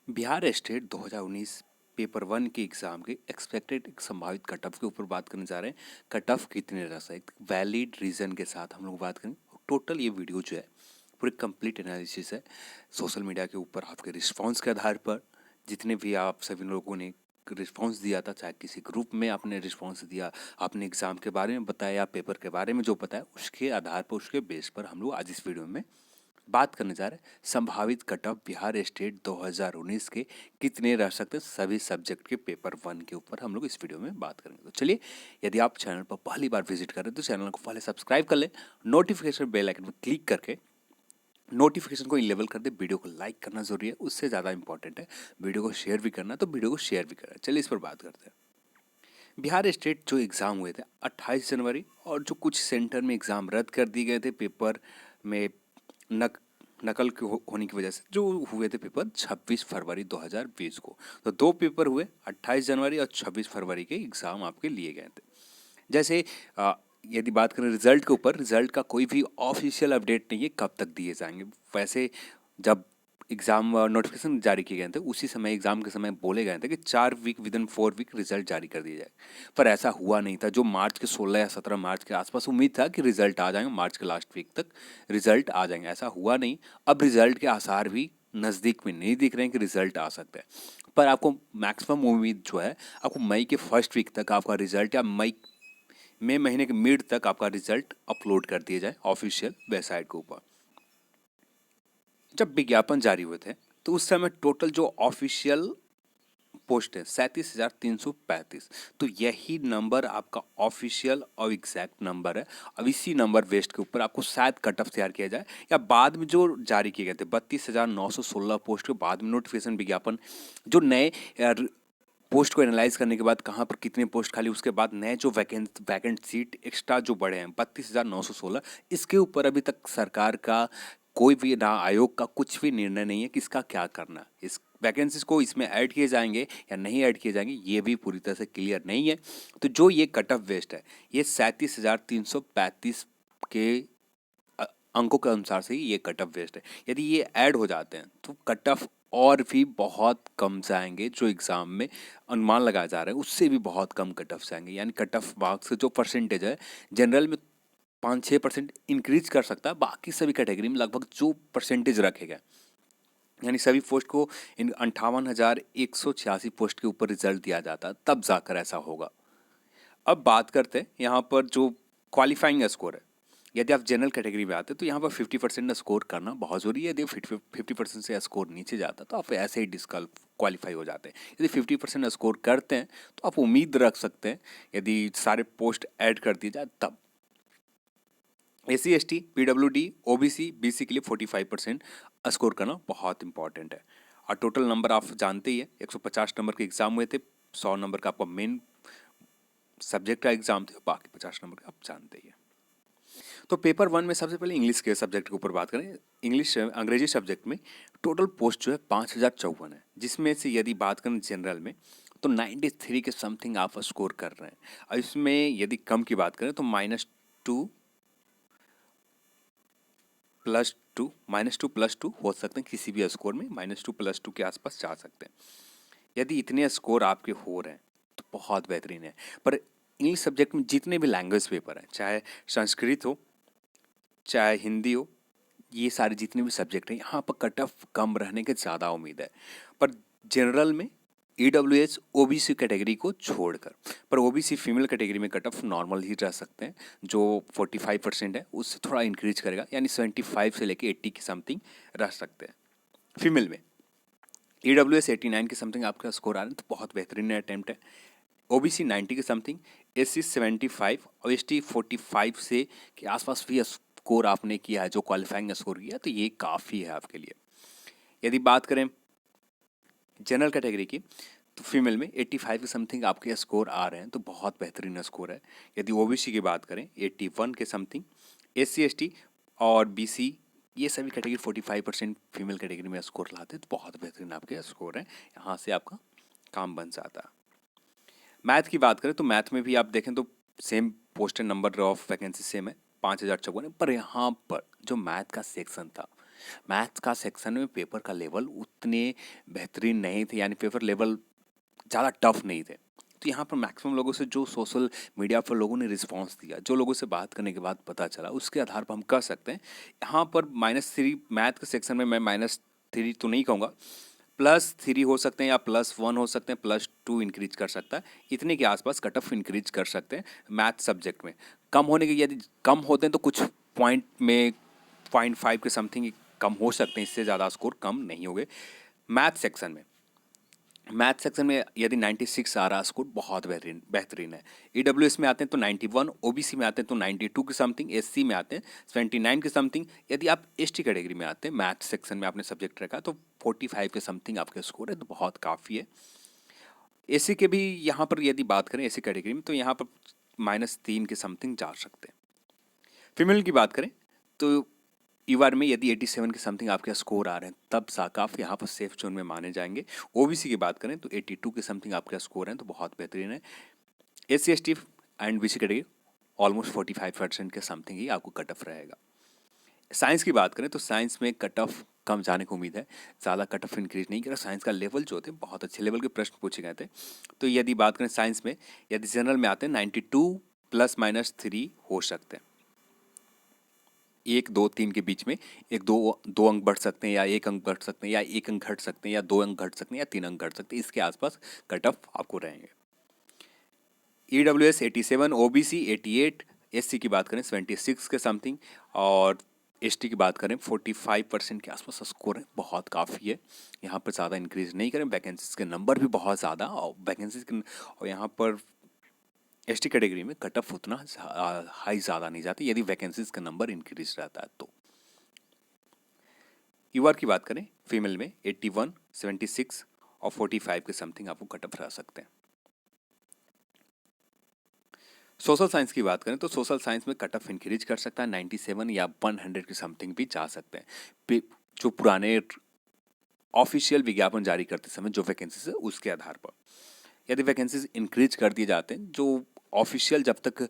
Bihar state 2019 paper one के exam के expected संभावित कट ऑफ के ऊपर बात करने जा रहे हैं। कट ऑफ कितने रह सकते, एक वैलिड रीज़न के साथ हम लोग बात करेंगे। टोटल ये वीडियो जो है पूरी कंप्लीट एनालिसिस है सोशल मीडिया के ऊपर आपके रिस्पांस के आधार पर। जितने भी आप सभी लोगों ने रिस्पांस दिया था, चाहे किसी ग्रुप में आपने रिस्पांस दिया, आपने एग्ज़ाम के बारे में बताया, पेपर के बारे में जो बताया, उसके आधार पर, उसके बेस पर हम लोग आज इस वीडियो में बात करने जा रहे हैं। संभावित कट ऑफ बिहार स्टेट 2019 के कितने रह सकते हैं, सभी सब्जेक्ट के पेपर वन के ऊपर हम लोग इस वीडियो में बात करेंगे। तो चलिए, यदि आप चैनल पर पहली बार विजिट कर रहे हैं तो चैनल को पहले सब्सक्राइब कर लें, नोटिफिकेशन बेल आइकन पर क्लिक करके नोटिफिकेशन को इनेबल कर दे। वीडियो को लाइक करना जरूरी है, उससे ज़्यादा इंपॉर्टेंट है वीडियो को शेयर भी करना, तो वीडियो को शेयर भी करना। चलिए इस पर बात करते हैं। बिहार स्टेट जो एग्ज़ाम हुए थे 28 जनवरी, और जो कुछ सेंटर में एग्ज़ाम रद्द कर दिए गए थे पेपर में नकल के होने की वजह से, जो हुए थे पेपर 26 फरवरी 2020 को। तो दो पेपर हुए, 28 जनवरी और 26 फरवरी के एग्ज़ाम आपके लिए गए थे। जैसे यदि बात करें रिजल्ट के ऊपर, रिजल्ट का कोई भी ऑफिशियल अपडेट नहीं है कब तक दिए जाएंगे। वैसे जब एग्ज़ाम नोटिफिकेशन जारी किए गए थे उसी समय, एग्ज़ाम के समय बोले गए थे कि 4 week, within 4 week result जारी कर दिया जाए, पर ऐसा हुआ नहीं था। जो मार्च के 16 या 17 मार्च के आसपास उम्मीद था कि रिजल्ट आ जाएंगे, मार्च के लास्ट वीक तक रिजल्ट आ जाएंगे, ऐसा हुआ नहीं। अब रिजल्ट के आसार भी नज़दीक में नहीं दिख रहे हैं कि रिजल्ट आ सकता है। पर आपको मैक्सिमम उम्मीद जो है, आपको मई के फर्स्ट वीक तक आपका रिजल्ट, या मई महीने के मिड तक आपका रिजल्ट अपलोड कर दिया जाए ऑफिशियल वेबसाइट के ऊपर। जब विज्ञापन जारी हुए थे तो उस समय टोटल जो ऑफिशियल पोस्ट है 37,335, तो यही नंबर आपका ऑफिशियल और एग्जैक्ट नंबर है। अब इसी नंबर बेस्ड के ऊपर आपको शायद कट ऑफ तैयार किया जाए, या बाद में जो जारी किए गए थे 32,916 पोस्ट के बाद में नोटिफिकेशन विज्ञापन, जो नए पोस्ट को एनालाइज करने के बाद कहाँ पर कितने पोस्ट खाली, उसके बाद नए जो वैकेंट सीट एक्स्ट्रा जो बढ़े हैं 32,916, इसके ऊपर अभी तक सरकार का कोई भी, ना आयोग का कुछ भी निर्णय नहीं है कि इसका क्या करना। इस वैकेंसीज को इसमें ऐड किए जाएंगे या नहीं ऐड किए जाएंगे, ये भी पूरी तरह से क्लियर नहीं है। तो जो ये कट ऑफ वेस्ट है, ये 37,335 के अंकों के अनुसार से ही ये कट ऑफ वेस्ट है। यदि ये ऐड हो जाते हैं तो कट ऑफ और भी बहुत कम जाएंगे। जो एग्ज़ाम में अनुमान लगाया जा रहा है उससे भी बहुत कम कट ऑफ जाएंगे। यानी कट ऑफ मार्क्स जो परसेंटेज है, जनरल में 5-6% इंक्रीज कर सकता है, बाकी सभी कैटेगरी में लगभग जो परसेंटेज रखेगा, यानी सभी पोस्ट को इन 58,186 पोस्ट के ऊपर रिजल्ट दिया जाता है, तब जाकर ऐसा होगा। अब बात करते हैं यहाँ पर जो क्वालिफाइंग स्कोर है। यदि आप जनरल कैटेगरी में आते हैं तो यहाँ पर 50% स्कोर करना बहुत ज़रूरी है। यदि 50% से स्कोर नीचे जाता तो आप ऐसे ही क्वालिफाई हो जाते हैं। यदि 50% स्कोर करते हैं तो आप उम्मीद रख सकते हैं, यदि सारे पोस्ट ऐड कर दिए जाए तब। SC ST PWD OBC BC के लिए 45% स्कोर करना बहुत इंपॉर्टेंट है। और टोटल नंबर आप जानते ही है, 150 नंबर के एग्जाम हुए थे, 100 नंबर का आपका मेन सब्जेक्ट का एग्जाम थे, बाकी 50 नंबर का आप जानते ही है। तो पेपर वन में सबसे पहले इंग्लिश के सब्जेक्ट के ऊपर बात करें। इंग्लिश अंग्रेजी सब्जेक्ट में टोटल पोस्ट जो है 5,054 है, जिसमें से यदि बात करें जनरल में तो 93 के समथिंग आप स्कोर कर रहे हैं। और इसमें यदि कम की बात करें तो -2 -2 हो सकते हैं किसी भी स्कोर में, -2 +2 के आसपास जा सकते हैं। यदि इतने स्कोर आपके हो रहे हैं तो बहुत बेहतरीन है। पर इंग्लिश सब्जेक्ट में जितने भी लैंग्वेज पेपर हैं, चाहे संस्कृत हो चाहे हिंदी हो, ये सारे जितने भी सब्जेक्ट हैं, यहाँ पर कट ऑफ कम रहने की ज़्यादा उम्मीद है। पर जनरल में EWS OBC कैटेगरी को छोड़कर, पर OBC फीमेल कैटेगरी में कट ऑफ नॉर्मल ही रह सकते हैं, जो 45% है उससे थोड़ा इंक्रीज करेगा, यानी 75 से लेके 80 के समथिंग रह सकते हैं फीमेल में। EWS 89 के समथिंग आपका स्कोर आ रहा है तो बहुत बेहतरीन अटैम्प्ट है। OBC 90 के समथिंग, SC 75 और ST 45 से के आसपास भी स्कोर आपने किया है, जो क्वालिफाइंग स्कोर किया, तो ये काफ़ी है आपके लिए। यदि बात करें जनरल कैटेगरी की तो फीमेल में 85 के समथिंग आपके स्कोर आ रहे हैं तो बहुत बेहतरीन स्कोर है। यदि OBC की बात करें 81 के समथिंग, SC ST और BC ये सभी कैटेगरी 45% फीमेल कैटेगरी में स्कोर लाते हैं तो बहुत बेहतरीन आपके स्कोर हैं, यहाँ से आपका काम बन जाता है। मैथ की बात करें तो मैथ में भी आप देखें तो same post number of vacancy same है, 5,054 है। पर यहाँ पर जो मैथ का सेक्शन था मैथ्स का सेक्शन में पेपर का लेवल उतने बेहतरीन नहीं थे, यानी पेपर लेवल ज़्यादा टफ नहीं थे। तो यहाँ पर मैक्सिमम लोगों से जो सोशल मीडिया पर लोगों ने रिस्पांस दिया, जो लोगों से बात करने के बाद पता चला, उसके आधार पर हम कह सकते हैं यहाँ पर -3 मैथ के सेक्शन में, मैं -3 तो नहीं कहूँगा, +3 हो सकते हैं या +1 हो सकते हैं, +2 इंक्रीज कर सकता है, इतने के आसपास कट ऑफ इंक्रीज कर सकते हैं मैथ सब्जेक्ट में। कम होने के, यदि कम होते हैं तो कुछ पॉइंट में 0.5 के समथिंग कम हो सकते हैं, इससे ज़्यादा स्कोर कम नहीं होंगे मैथ सेक्शन में यदि 96 आ रहा स्कोर बहुत बेहतरीन बेहतरीन है। ईडब्ल्यूएस में आते हैं तो 91, ओबीसी में आते हैं तो 92 के समथिंग, एससी में आते हैं 79 के समथिंग। यदि आप एसटी कैटेगरी में आते हैं, मैथ सेक्शन में आपने सब्जेक्ट रखा तो 45 के समथिंग आपके स्कोर है, तो बहुत काफ़ी है। एससी के भी यहाँ पर यदि बात करें एससी कैटेगरी में, तो यहाँ पर -3 के समथिंग जा सकते हैं। फीमेल की बात करें तो ईवार में यदि 87 के समथिंग आपके स्कोर आ रहे हैं, तब साकाफ यहाँ पर सेफ जोन में माने जाएंगे। ओबीसी की बात करें तो 82 के समथिंग आपका स्कोर है, तो बहुत बेहतरीन है। SC ST and BC category almost 45% के समथिंग ही आपको कट ऑफ रहेगा। साइंस की बात करें तो साइंस में कट ऑफ कम जाने की उम्मीद है, ज़्यादा कट ऑफ इंक्रीज नहीं करेगा। साइंस का लेवल जो थे बहुत अच्छे लेवल के प्रश्न पूछे गए थे। तो यदि बात करें साइंस में, यदि जनरल में आते हैं 92 ±3 हो सकते हैं। 1, 2, 3 के बीच में 1-2 अंक बढ़ सकते हैं, या 1 अंक बढ़ सकते हैं, या 1 अंक घट सकते हैं, या 2 अंक घट सकते हैं, या 3 अंक घट सकते हैं, इसके आसपास कट ऑफ आपको रहेंगे। ईडब्ल्यूएस 87, ओबीसी 88, एससी की बात करें 76 के समथिंग, और एसटी की बात करें 45% के आसपास स्कोर है, बहुत काफ़ी है। यहाँ पर ज़्यादा इंक्रीज नहीं करें, वैकेंसीज के नंबर भी बहुत ज़्यादा, और यहाँ पर एसटी कैटेगरी में कट ऑफ उतना हाई ज़्यादा नहीं जाती यदि वैकेंसीज का नंबर इंक्रीज रहता है तो। यूआर की बात करें फीमेल में 81, 76 और 45 के समथिंग आपको कट ऑफ रह सकते हैं। सोशल साइंस की बात करें तो सोशल साइंस में कट ऑफ इंक्रीज कर सकता है, 97 या 100 के समथिंग भी जा सकते हैं, जो पुराने ऑफिशियल विज्ञापन जारी करते समय जो वैकेंसीज है उसके आधार पर। यदि वैकेंसीज इंक्रीज कर दिए जाते हैं, जो ऑफिशियल जब तक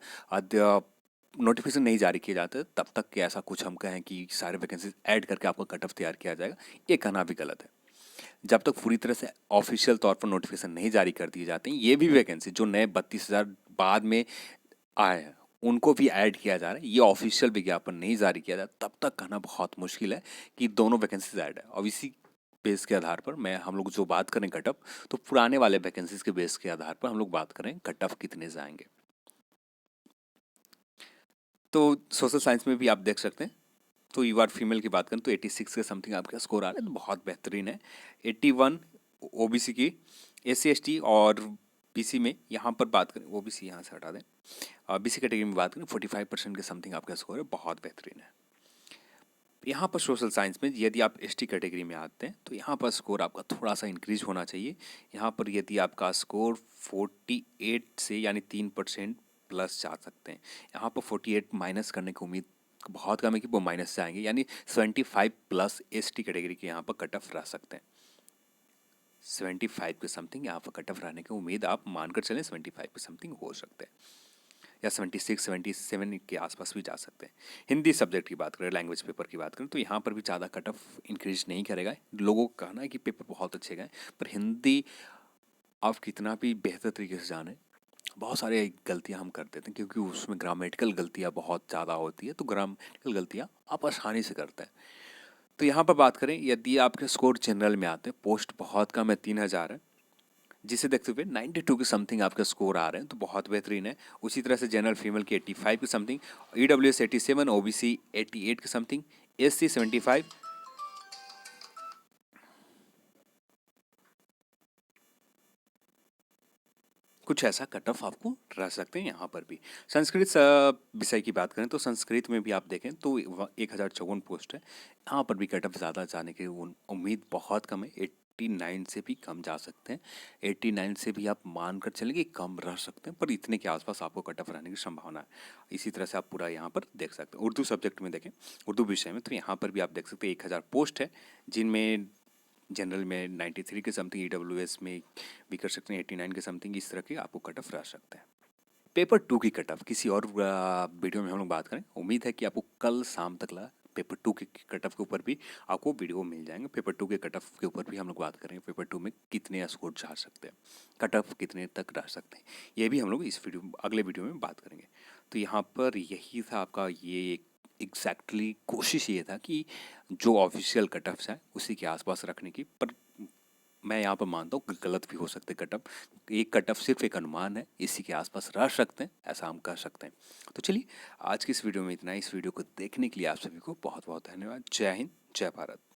नोटिफिकेशन नहीं जारी किए जाते तब तक कि ऐसा कुछ हम कहें कि सारे वैकेंसीज ऐड करके आपका कट ऑफ तैयार किया जाएगा, ये कहना भी गलत है। जब तक पूरी तरह से ऑफिशियल तौर पर नोटिफिकेशन नहीं जारी कर दिए जाते हैं, ये भी वैकेंसी जो नए 32,000 बाद में आए हैं उनको भी ऐड किया जा रहा है, ये ऑफिशियल विज्ञापन नहीं जारी किया जाता, तब तक कहना बहुत मुश्किल है कि दोनों वैकेंसीज ऐड है। और इसी बेस के आधार पर मैं हम लोग जो बात करें कट ऑफ, तो पुराने वाले वैकेंसीज के बेस के आधार पर हम लोग बात करें कट ऑफ कितने जाएंगे। तो सोशल साइंस में भी आप देख सकते हैं, तो यू आर फीमेल की बात करें तो 86 के समथिंग आपका स्कोर आ रहा है, तो बहुत बेहतरीन है। 81 ओबीसी की, एससी एसटी और बीसी में यहाँ पर बात करें, ओबीसी यहाँ से हटा दें, बीसी कैटेगरी में बात करें 45% के समथिंग आपका स्कोर है, बहुत बेहतरीन है। यहाँ पर सोशल साइंस में यदि आप एसटी कैटेगरी में आते हैं तो यहाँ पर स्कोर आपका थोड़ा सा इंक्रीज होना चाहिए। यहाँ पर यदि आपका स्कोर 48 से यानी 3% प्लस जा सकते हैं, यहाँ पर 48 माइनस करने की उम्मीद बहुत कम है कि वो माइनस से आएंगे, यानी 75 प्लस एसटी कैटेगरी के यहाँ पर कट ऑफ रह सकते हैं। 75 के समथिंग यहाँ पर कट ऑफ रहने की उम्मीद आप मानकर चलें, 75 के समथिंग हो सकते हैं, या 76, 77 के आसपास भी जा सकते हैं। हिंदी सब्जेक्ट की बात करें, लैंग्वेज पेपर की बात करें, तो यहाँ पर भी ज़्यादा कट ऑफ इंक्रीज नहीं करेगा। लोगों का कहना है कि पेपर बहुत अच्छे गए, पर हिंदी आप कितना भी बेहतर तरीके से जाने, बहुत सारे गलतियाँ हम कर देते हैं, क्योंकि उसमें ग्रामेटिकल गलतियाँ बहुत ज़्यादा होती है, तो ग्रामेटिकल गलतियाँ आप आसानी से करते हैं। तो यहाँ पर बात करें यदि आपके स्कोर जनरल में आते हैं, पोस्ट बहुत कम है, 3,000 है, जिसे देखते हुए 92 के समथिंग आपके स्कोर आ रहे हैं, तो बहुत बेहतरीन है। उसी तरह से जनरल फीमेल की 85 के समथिंग, ईडब्ल्यूएस 87, ओबीसी 88 के समथिंग, एससी 75, कुछ ऐसा कट ऑफ आपको रह सकते हैं। यहाँ पर भी संस्कृत विषय की बात करें तो संस्कृत में भी आप देखें तो 1054 पोस्ट है, यहाँ पर भी कट ऑफ ज़्यादा जाने की उम्मीद बहुत कम है, 89 से भी कम जा सकते हैं। 89 से भी आप मान कर चलेंगे कम रह सकते हैं, पर इतने के आसपास आपको कट ऑफ रहने की संभावना है। इसी तरह से आप पूरा यहाँ पर देख सकते हैं। उर्दू सब्जेक्ट में देखें, उर्दू विषय में, तो यहाँ पर भी आप देख सकते हैं 1000 पोस्ट है, जिनमें जनरल में 93 के समथिंग, ईडब्ल्यूएस में भी कर सकते हैं 89 के समथिंग, इस तरह के आपको कट ऑफ रह सकते हैं। पेपर 2 की कट ऑफ किसी और वीडियो में हम लोग बात करें। उम्मीद है कि आपको कल शाम तक पेपर 2 के कट ऑफ के ऊपर भी आपको वीडियो मिल जाएंगे। पेपर 2 के कट ऑफ के ऊपर भी हम लोग बात करेंगे, पेपर 2 में कितने स्कोर जा सकते हैं, कट ऑफ कितने तक जा सकते हैं, ये भी हम लोग इस वीडियो अगले वीडियो में बात करेंगे। तो यहाँ पर यही था आपका ये एग्जैक्टली कोशिश ये था कि जो ऑफिशियल कट ऑफ्स है उसी के आसपास रखने की। पर मैं यहाँ पर मानता हूँ कि गलत भी हो सकते कट ऑफ। एक कट ऑफ सिर्फ एक अनुमान है, इसी के आसपास रह सकते हैं, ऐसा हम कर सकते हैं। तो चलिए आज की इस वीडियो में इतना ही। इस वीडियो को देखने के लिए आप सभी को बहुत बहुत धन्यवाद। जय हिंद, जय भारत।